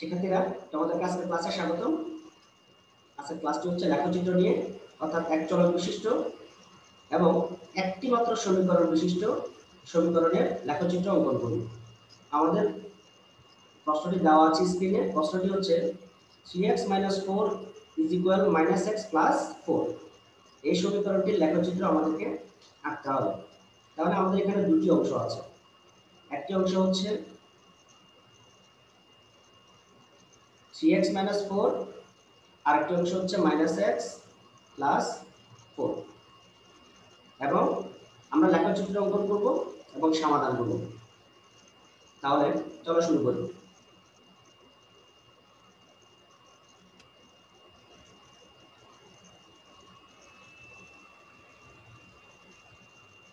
শিক্ষার্থীরা, তোমাদের আজকের ক্লাসে স্বাগতম। আজকের ক্লাসটি হচ্ছে লেখচিত্র নিয়ে, অর্থাৎ এক চলক বিশিষ্ট এবং একটি মাত্র সমীকরণ বিশিষ্ট সমীকরণের লেখচিত্র অঙ্কন করব। আমাদের প্রশ্নটি দেওয়া আছে স্ক্রিনে। প্রশ্নটি হচ্ছে 3x - 4 = -x + 4। এই সমীকরণটির লেখচিত্র আমাদেরকে আঁকতে হবে। তাহলে আমাদের এখানে দুটি অংশ আছে। একটি অংশ হচ্ছে 3x - 4, আরেকটি অংশ হচ্ছে -x + 4, এবং আমরা লেখচিত্র অঙ্কন করব এবং সমাধান করব। তাহলে চলো শুরু করি।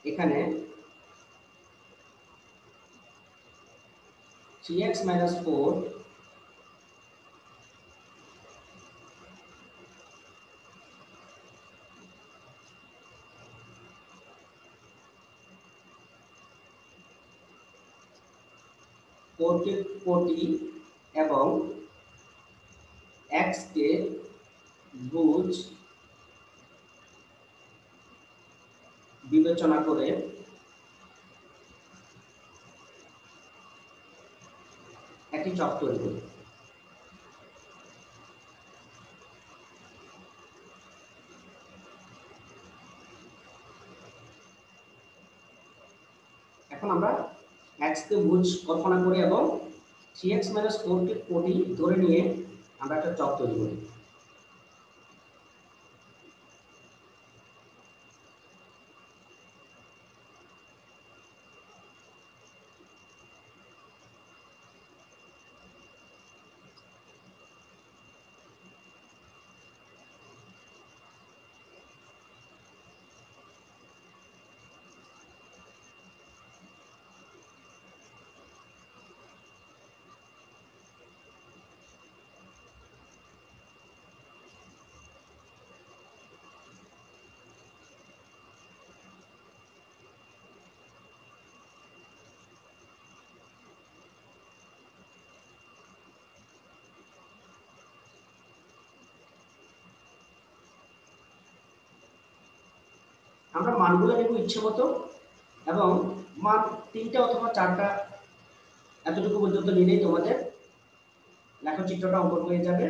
এখানে 3x - 4 কোটি এবং x কে ভুজ বিবেচনা করে একটি চক তৈরি করি। এখন আমরা x কে ভুজ কল্পনা করি এবং 3x - 4 কে কোটি ধরে নিয়ে আমরা একটা চক তৈরি করি। আমরা মানগুলো নেব ইচ্ছে মতো, এবং মান 3টা অথবা 4টা এতটুকু পর্যন্ত নিলেই তোমাদের লেখচিত্রটা অঙ্কন হয়ে যাবে।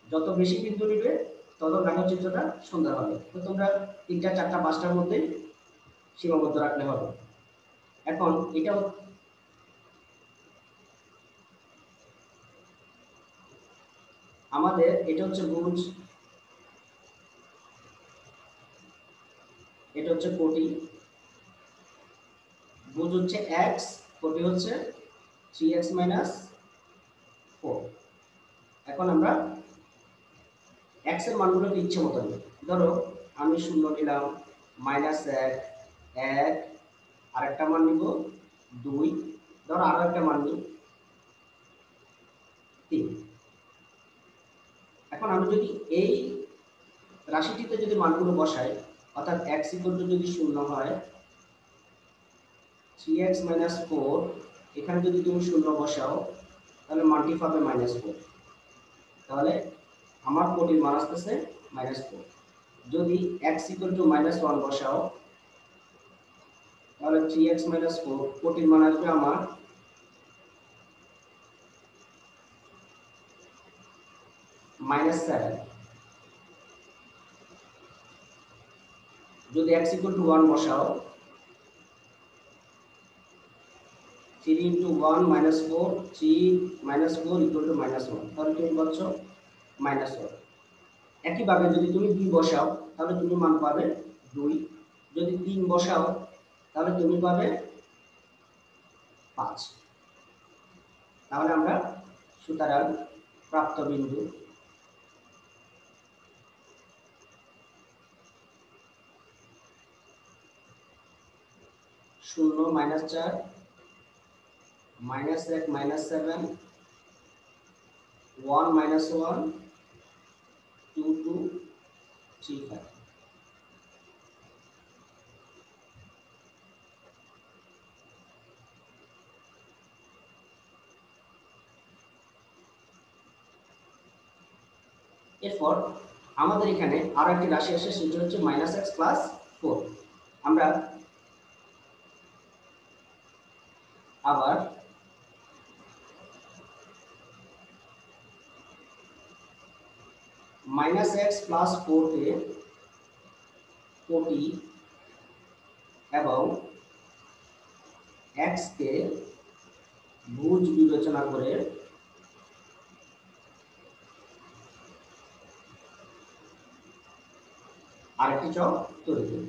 যত বেশি বিন্দু নিবে তত লেখচিত্রটা সুন্দর হবে। তো তোমরা 3টা 4টা 5টার মধ্যে সীমাবদ্ধ রাখলে হবে। এখন এটা আমাদের এটা হচ্ছে ভুজ, এটা হচ্ছে কোটি। ভুজ হচ্ছে x, কোটি হচ্ছে 3x - 4। এখন আমরা x এর মানগুলোকে ইচ্ছে মতো নিই। ধরো আমি 0 নিলাম, -1, 1, আরেকটা মান নিব 2, ধরো আরো একটা মান নিই 3। এখন আমি যদি এই রাশিটিতে যদি মানগুলো বসাই, অর্থাৎ x = যদি 0 হয়, 3x - 4, এখানে যদি তুমি 0 বসাও তাহলে মানটি পাবে -4। তাহলে আমার কোটির মান আসতেছে -4। যদি x = -1 বসাও তাহলে 3x - 4 কোটির মান আসবে আমার -7। যদি x = 1 বসাও, 3 × 1 - 4, 3 - 4 = -1, তাহলে তুমি পাচ্ছ -1। একইভাবে যদি তুমি 2 বসাও তাহলে তুমি মান পাবে 2। যদি 3 বসাও তাহলে তুমি পাবে 5। তাহলে আমরা সুতরাং প্রাপ্ত বিন্দু শূন্য -4, -1 -7, 1 - 1, 2 2, 3 5। এরপর আমাদের এখানে আরো একটি রাশি আসে, সেটা হচ্ছে -x+4। আমরা আবার -x+4 কে কোটি এবং x কে ভুজ বিবেচনা করে আরেকটি চক তৈরি করি।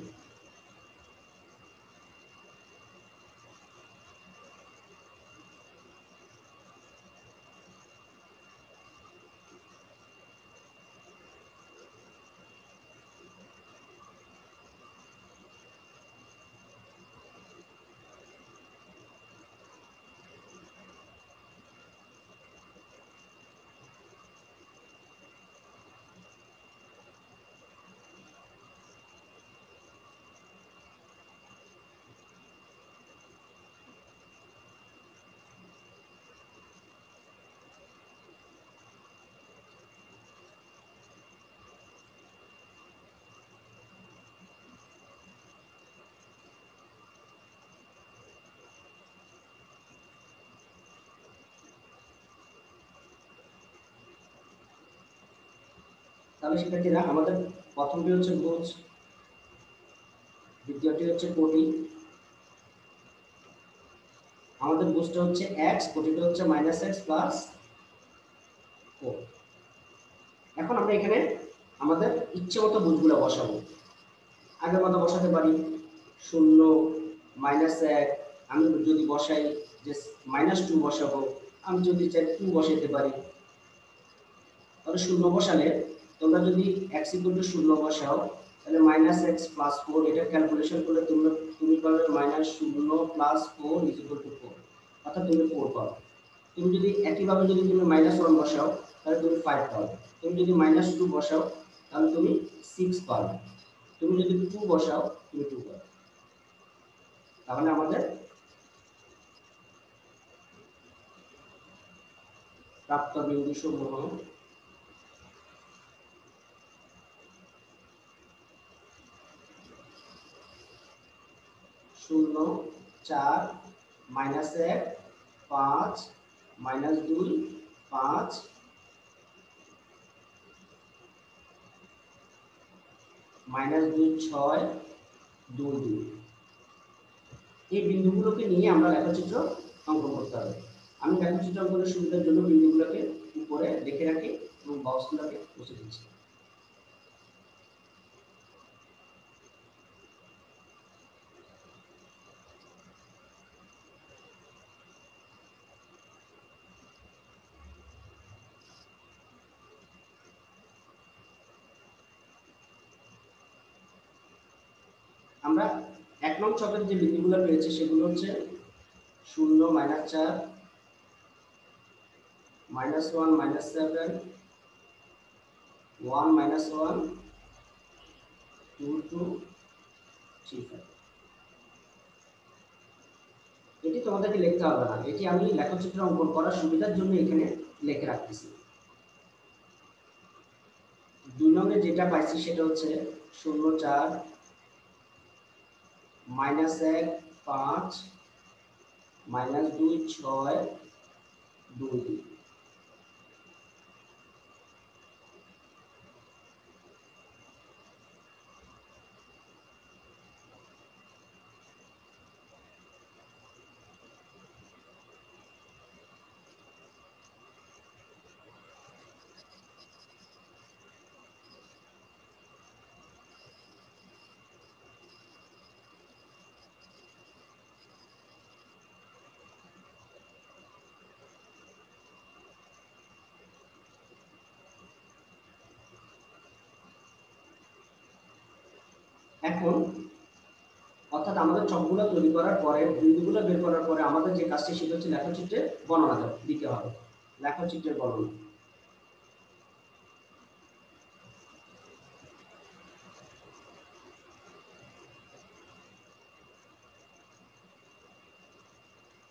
তাহলে শিক্ষার্থীরা আমাদের প্রথমটি হচ্ছে ভুজ, দ্বিতীয়টি হচ্ছে কোটি, আমাদের ভুজটা হচ্ছে x, কোটিটা হচ্ছে -x+4। এখন আমরা এখানে আমাদের ইচ্ছে মতো ভুজগুলো বসাবো। আগের মতো বসাতে পারি 0, -1, আমি যদি বসাই যে -2 বসাবো, আমি যদি চাই 2 বসাইতে পারি। তাহলে 0 বসালে তোমরা যদি x = 0 বসাও, তাহলে -x+4 এটা ক্যালকুলেশন করলে তুমি পাবে -0 + 4 = 4, অর্থাৎ তুমি 4 পাবে। তুমি যদি একইভাবে যদি তুমি -1 বসাও, তাহলে তুমি 5 পাবে। তুমি যদি -2 বসাও, তাহলে তুমি 6 পাবে। তুমি যদি 2 বসাও, তুমি 2 পাবে। তাহলে আমাদের প্রাপ্ত বিন্দুসমূহ 0, 4, -1, 5, -2, 5, -2, 6, 2, 2। এই বিন্দুগুলোকে নিয়ে আমরা লেখচিত্র অঙ্কন করতে হবে। আমি লেখচিত্র অঙ্কনের সুবিধার জন্য বিন্দুগুলোকে উপরে লিখে রাখি এবং বক্সগুলোকে মুছে দিচ্ছি। আমরা 1 নং ছকের যে বিন্দুগুলো পেয়েছি সেগুলো হচ্ছে 0, -4, -1, -7, 1, -1, 2, 2, 3, 5। এটি তোমাদেরকে লিখতে হবে না, এটি আমি লেখচিত্র অঙ্কন করার সুবিধার জন্য এখানে লিখে রাখতেছি। 2 নংয়ে যেটা পাইছি সেটা হচ্ছে 0, 4, -1, 5, -2, 6, 2, 2। এখন অর্থাৎ আমাদের চকগুলো তৈরি করার পরে, বিন্দুগুলো বের করার পরে আমাদের যে কাজটি সেটা হচ্ছে লেখচিত্রের বর্ণনা দিতে হবে। লেখচিত্রের বর্ণনা।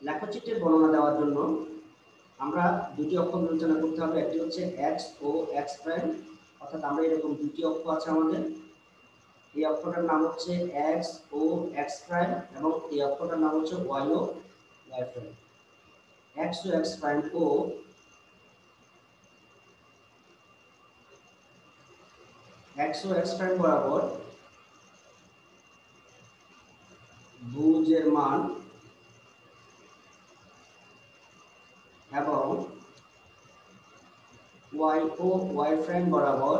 লেখচিত্রের বর্ণনা দেওয়ার জন্য আমরা দুটি অক্ষর বিবেচনা করতে হবে। একটি হচ্ছে x ও x প্রাইম, অর্থাৎ আমরা এরকম দুটি অক্ষ আছে আমাদের। এই অক্ষটার নাম হচ্ছে x ও x প্রাইম এবং এই অক্ষটার নাম হচ্ছে y ও y প্রাইম। x ও x প্রাইম ও x ও x প্রাইম বরাবর ভুজের মান এবং y ও y প্রাইম বরাবর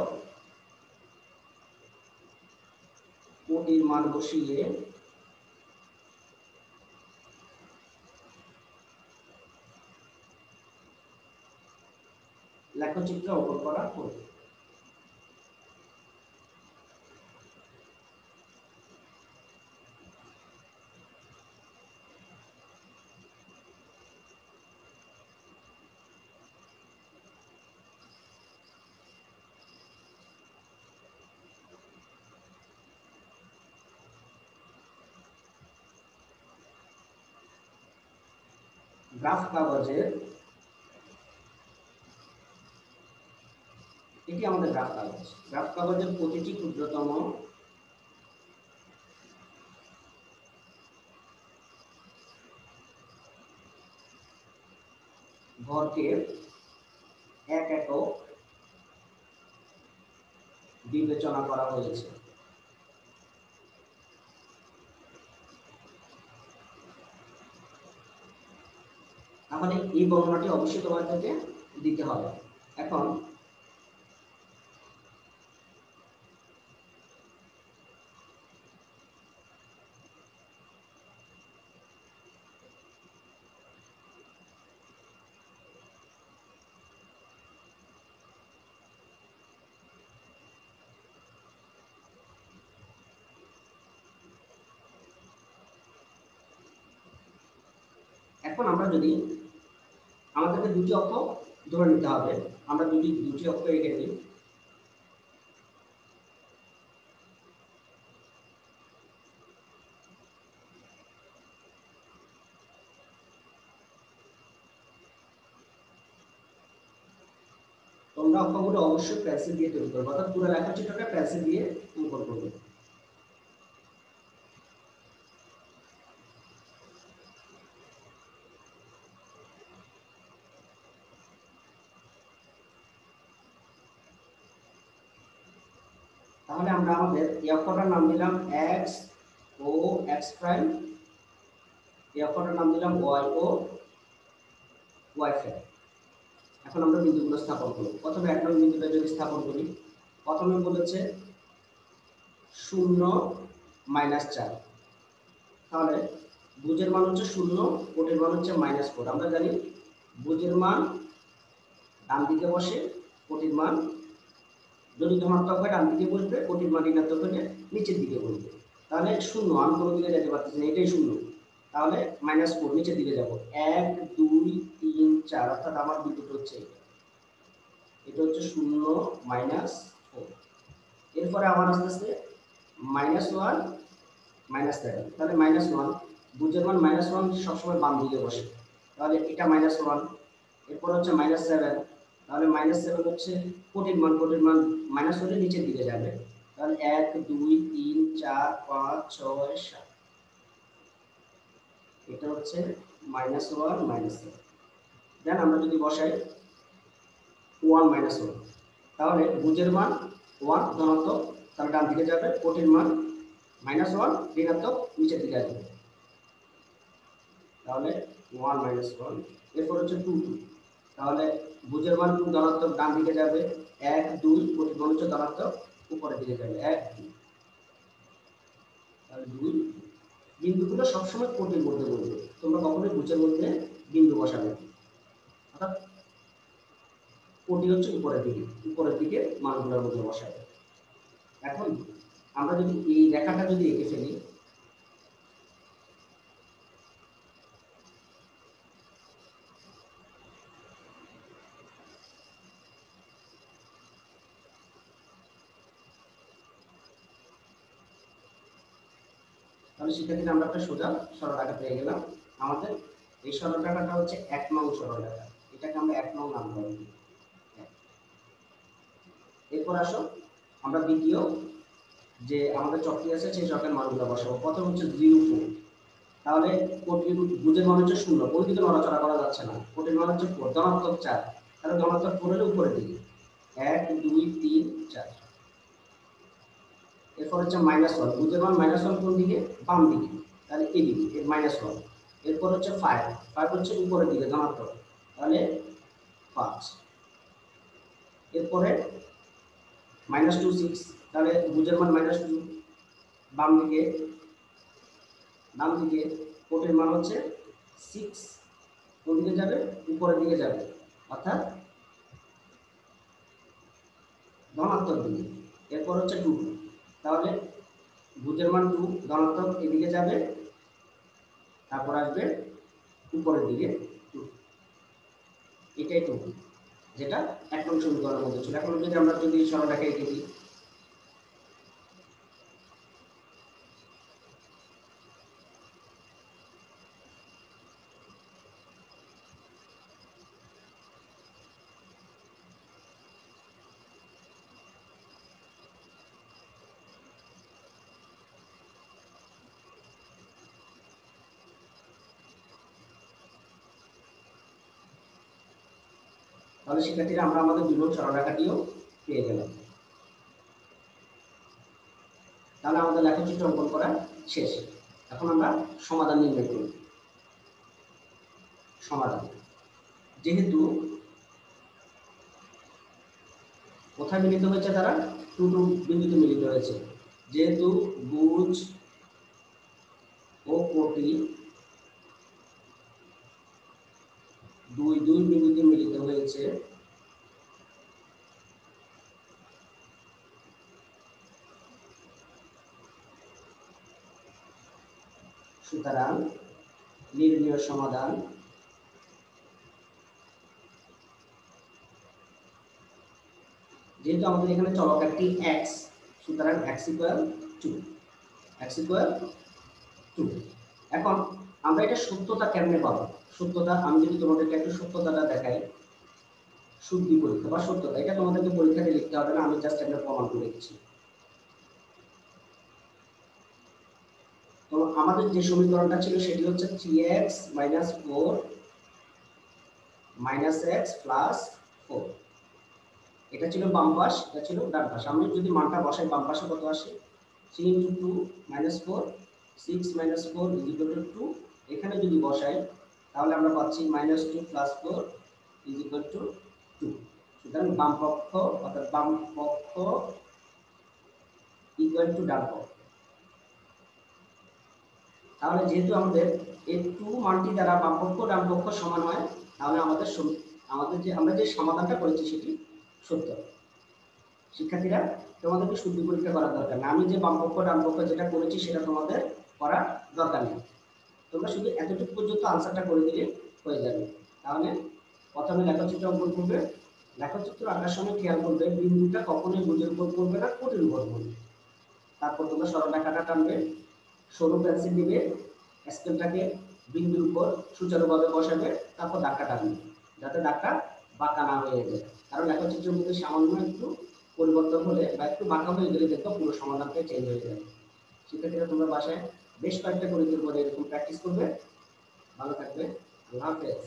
কোটির মান বসিয়ে লেখচিত্র অঙ্কন করা হলো। গ্রাফ কাগজের এটি আমাদের গ্রাফ কাগজ। গ্রাফ কাগজের প্রতিটি ক্ষুদ্রতম ঘরকে এক একক বিবেচনা করা হয়েছে। তাহলে এই বর্ণনাটি অবশ্যই তোমাদেরকে দিতে হবে। এখন এখন আমরা যদি আমাদেরকে দুটি অক্ষ ধরে নিতে হবে, আমরা দুটি অক্ষ এঁকে নিই। তোমরা অঙ্কগুলো অবশ্যই পেন্সিল দিয়ে তৈরি করবে, অর্থাৎ পুরো লেখাচিত্রটা পেন্সিল দিয়ে অঙ্কন করবে। তাহলে আমরা আমাদের এই অক্ষটার নাম দিলাম x ও x প্রাইম, এই অক্ষটার নাম দিলাম y ও y প্রাইম। এখন আমরা বিন্দুগুলো স্থাপন করব। প্রথমে এক নং বিন্দুটা যদি স্থাপন করি, প্রথমে বলেছে 0 -4, তাহলে ভুজের মান হচ্ছে 0, কোটের মান হচ্ছে -4। আমরা জানি ভুজের মান ডান দিকে বসে, কোটির মান যদি ধনাত্মক হয় ডান দিকে বসবে, কোটির মান ঋণাত্মক হলে নিচের দিকে বসবে। তাহলে 0 আমি কোনো দিকে যেতে পারতেছি না, এটাই 0। তাহলে -4 নিচের দিকে যাব, 1 2 3 4, অর্থাৎ আমার বিন্দুটা হচ্ছে এটা হচ্ছে 0 -4। এরপরে আবার আস্তে আস্তে -1 -7, তাহলে -1, ভুজের মান -1 সবসময় বাম দিকে বসে, তাহলে এটা -1। এরপর হচ্ছে -7, তাহলে -7 হচ্ছে কোটির মান মাইনাস হলে নিচের দিকে যাবে, তাহলে 1 2 3 4 5 6 7, এটা হচ্ছে -1 -7। দেন আমরা যদি বসাই 1 -1, তাহলে ভুজের মান 1 ধনাত্মক, তাহলে ডান দিকে যাবে, কোটির মান -1 ঋণাত্মক নিচের দিকে আসবে, তাহলে 1 -1। এরপর হচ্ছে 2 2, তাহলে ভুজের মান 2 ধনাত্মক ডান দিকে যাবে, 1 2, কোটির মান হচ্ছে ধনাত্মক উপরের দিকে যাবে, 1 2, তাহলে 2। বিন্দুগুলো সবসময় কোটির মধ্যে বসবে, তোমরা কখনোই ভুজের মধ্যে বিন্দু বসাবে না, অর্থাৎ কোটি হচ্ছে উপরের দিকে মানগুলোর মধ্যে বসাবে। এখন আমরা যদি এই রেখাটা যদি এঁকে ফেলি, তাহলে সেক্ষেত্রে আমরা একটা সোজা সরলরেখা পেয়ে গেলাম। আমাদের এই সরলরেখাটা হচ্ছে 1 নং সরলরেখা, এটাকে আমরা 1 নং নাম দিই। এরপর আসো আমরা দ্বিতীয় যে আমাদের চকটি আছে সেই চকের মানগুলো বসাবো। প্রথম হচ্ছে 0 তাহলে কোটির বুঝের মান হচ্ছে 0, ওই দিকে নড়াচড়া করা যাচ্ছে না। কোটির মান হচ্ছে 4, ধনাত্মক 4, তাহলে ধনাত্মক 4 এর উপরের দিকে 1 2 3 4। এরপর হচ্ছে -1, বুঝের মান -1 কোন দিকে? বাম দিকে, তাহলে এই দিকে -1। এরপর হচ্ছে 5 হচ্ছে উপরের দিকে ধনাত্মক, তাহলে 5। এরপরে -2 6, তাহলে বুঝের মান -2 বাম দিকে, ডান দিকে কোটের মান হচ্ছে 6, কোন দিকে যাবে? উপরের দিকে যাবে, অর্থাৎ ধনাত্মক দিকে। এরপর হচ্ছে 2, তাহলে বুঝের মান 2 ধনাত্মক এদিকে যাবে, তারপর আসবে উপরের দিকে 2, এটাই 2, যেটা 1 নং সমীকরণের মধ্যে ছিল। এখন যদি আমরা সরলরেখা এঁকে দিই, তাহলে শিক্ষার্থীরা আমরা আমাদের 2 নং সরলরেখাটিও পেয়ে গেলাম। তাহলে আমাদের লেখচিত্র অঙ্কন করা শেষ। এখন আমরা সমাধান নির্ণয় করব। সমাধান, যেহেতু কোথায় মিলিত হয়েছে, তারা 2 2 বিন্দুতে মিলিত হয়েছে, যেহেতু বুঝ ও কোটি 2 2 বিন্দুতে মিলিত হয়েছে, সুতরাং নির্ণয় সমাধান যেহেতু আমাদের এখানে চলক একটি x, সুতরাং x = 2, x = 2। এখন আমরা এটা সত্যতা কেমনে পাবো? সত্যতা আমি যদি তোমাদেরকে একটু সত্যতাটা দেখাই, শুদ্ধি পরীক্ষা বা সত্যতা, এটা তোমাদেরকে পরীক্ষাতে লিখতে হবে না, আমি জাস্ট একটা প্রমাণ করে দিচ্ছি। তো আমাদের যে সমীকরণটা ছিল সেটি হচ্ছে 3x - 4 - x + 4, এটা ছিল বাম পাশ, এটা ছিল ডান পাশ। আমি যদি মানটা বসাই বাম পাশে কত আসে? 3 × 2 - 4, 6 - 4 = 2। এখানে যদি বসাই তাহলে আমরা পাচ্ছি -2 + 4 = 2। সুতরাং বাম পক্ষ অর্থাৎ বাম পক্ষ = ডান পক্ষ। তাহলে যেহেতু আমাদের এই 2 মানটি দ্বারা বাম পক্ষ ডান পক্ষ সমান হয়, তাহলে আমরা যে সমাধানটা করেছি সেটি সত্য। শিক্ষার্থীরা, তোমাদেরকে শুদ্ধি পরীক্ষা করার দরকার না, আমি যে বাম পক্ষ ডান পক্ষ যেটা করেছি সেটা তোমাদের করার দরকার নেই। তোমরা শুধু এতটুকু পর্যন্ত আনসারটা করে দিলে হয়ে যাবে। তাহলে প্রথমে লেখচিত্র অঙ্কন করবে। লেখচিত্র আঁকার সময় খেয়াল করবে বিন্দুটা কখনোই বুঝের উপর পড়বে না, কোটির উপর পড়বে। তারপর তোমরা সরলরেখাটা টানবে, সরু পেন্সিল দিবে, স্কেলটাকে বিন্দুর উপর সুচারুভাবে বসাবে, তারপর দাগটা টানবে, যাতে দাগটা বাঁকা না হয়ে যায়। কারণ লেখচিত্রের মধ্যে সামান্য একটু পরিবর্তন হলে বা একটু বাঁকা হয়ে গেলে দেখো পুরো সমাধানটাই চেঞ্জ হয়ে যাবে। শিক্ষার্থীরা তোমরা বাসায় বেশ কয়েকটা গণিতের পরে এরকম প্র্যাকটিস করবে। ভালো থাকবে। আল্লাহ হাফেজ।